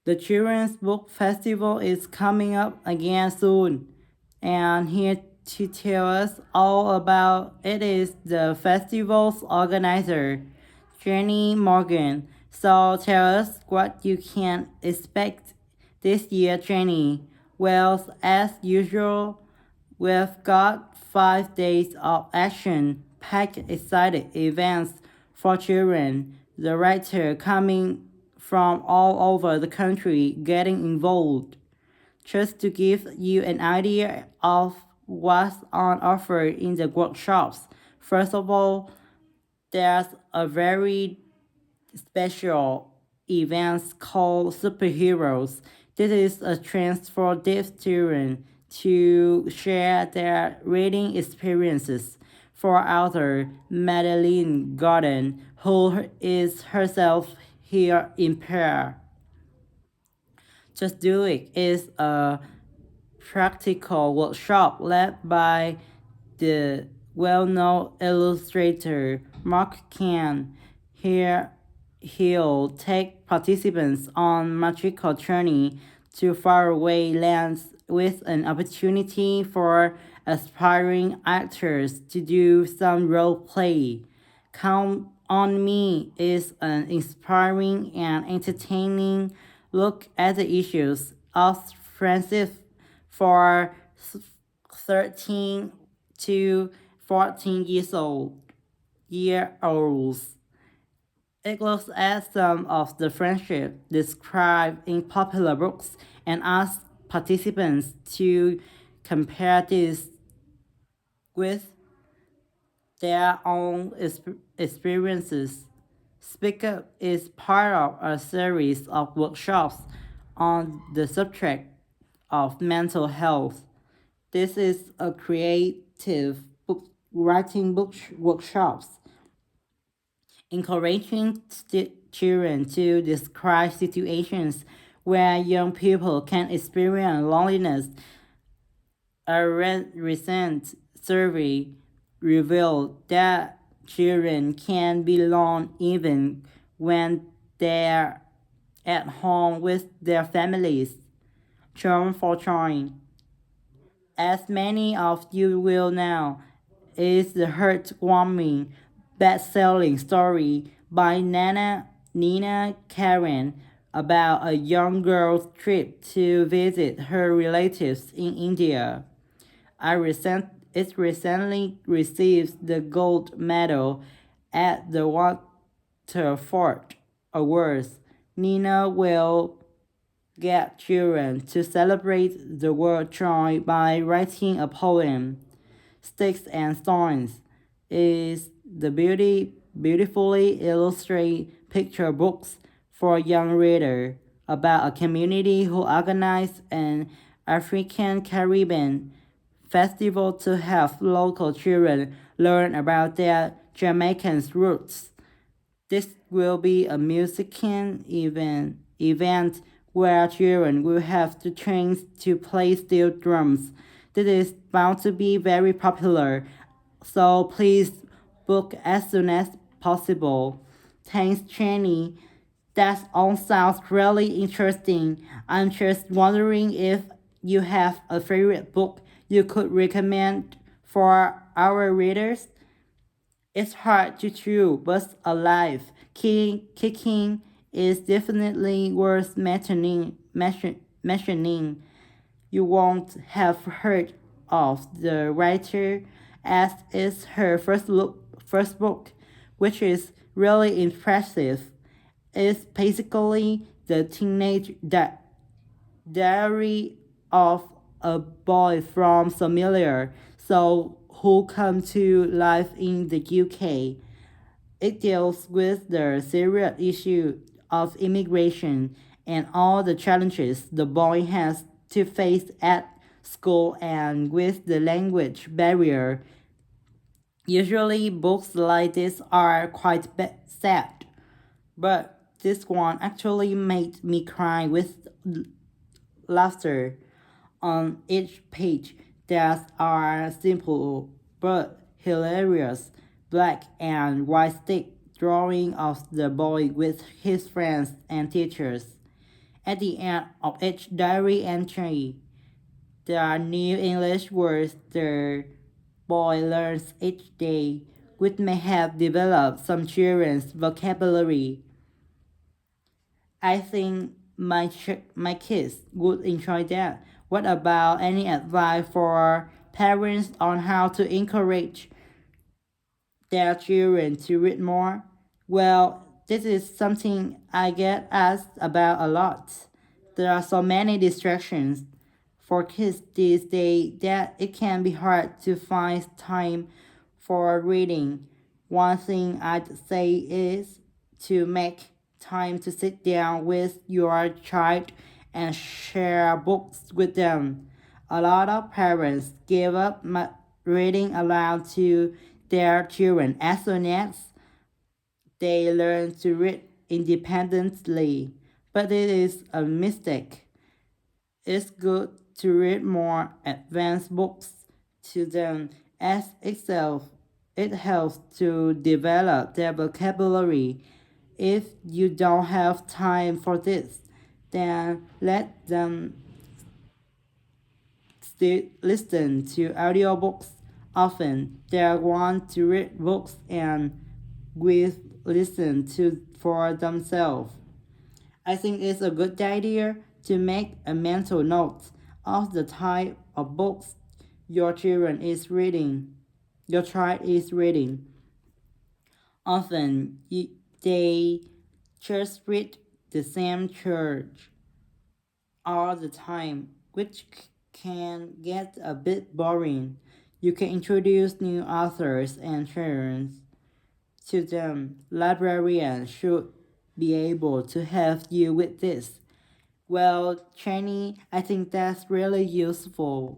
The Children's Book Festival is coming up again soon, and here to tell us all about it is the festival's organizer, Jenny Morgan. So tell us what you can expect this year, Jenny. Well, as usual, we've got 5 days of action, packed excited events for children. The writer coming from all over the country getting involved. Just to give you an idea of what's on offer in the workshops. First of all, there's a very special events called superheroes. This is a chance for deaf children to share their reading experiences. For author Madeline Gordon, who is herself here impaired. Just Do It is a practical workshop led by the well-known illustrator Mark Can. Here, he'll take participants on magical journey to faraway lands with an opportunity for aspiring actors to do some role play. Count on Me is an inspiring and entertaining look at the issues of friendship for 13 to 14 year olds. It looks at some of the friendship described in popular books and asks participants to compare this with their own experiences. Speak Up is part of a series of workshops on the subject of mental health. This is a creative writing book workshops encouraging children to describe situations where young people can experience loneliness. A recent survey revealed that children can be alone even when they're at home with their families. Charm for Trying. As many of you will know, is the heartwarming best-selling story by Nina Karen about a young girl's trip to visit her relatives in India. It recently received the gold medal at the Waterford Awards. Nina will get children to celebrate the word joy by writing a poem. Sticks and Stones is the beautifully illustrated picture books for young reader about a community who organized an African Caribbean festival to have local children learn about their Jamaican roots. This will be a musician event where children will have to train to play steel drums. This is bound to be very popular, so please book as soon as possible. Thanks, Jenny. That all sounds really interesting. I'm just wondering if you have a favorite book you could recommend for our readers. It's hard to chew, but alive. Kicking is definitely worth mentioning. You won't have heard of the writer as it's her first book, which is really impressive. It's basically the teenage diary of a boy from Somalia, so who come to life in the UK. It deals with the serious issue of immigration and all the challenges the boy has to face at school and with the language barrier. Usually, books like this are quite sad, but this one actually made me cry with laughter. On each page, there are simple but hilarious black and white stick drawing of the boy with his friends and teachers. At the end of each diary entry, there are new English words the boy learns each day, which may have developed some children's vocabulary. I think my kids would enjoy that. What about any advice for parents on how to encourage their children to read more? Well, this is something I get asked about a lot. There are so many distractions for kids these days that it can be hard to find time for reading. One thing I'd say is to make time to sit down with your child and share books with them. A lot of parents give up reading aloud to their children as soon as they learn to read independently, but it is a mistake. It's good to read more advanced books to them as itself. It helps to develop their vocabulary. If you don't have time for this, then let them still listen to audiobooks. Often they want to read books and will listen to for themselves. I think it's a good idea to make a mental note of the type of books your children is reading. Your child is reading. Often they just read the same church all the time, which can get a bit boring. You can introduce new authors and genres to them. Librarians should be able to help you with this. Well, Cheney, I think that's really useful.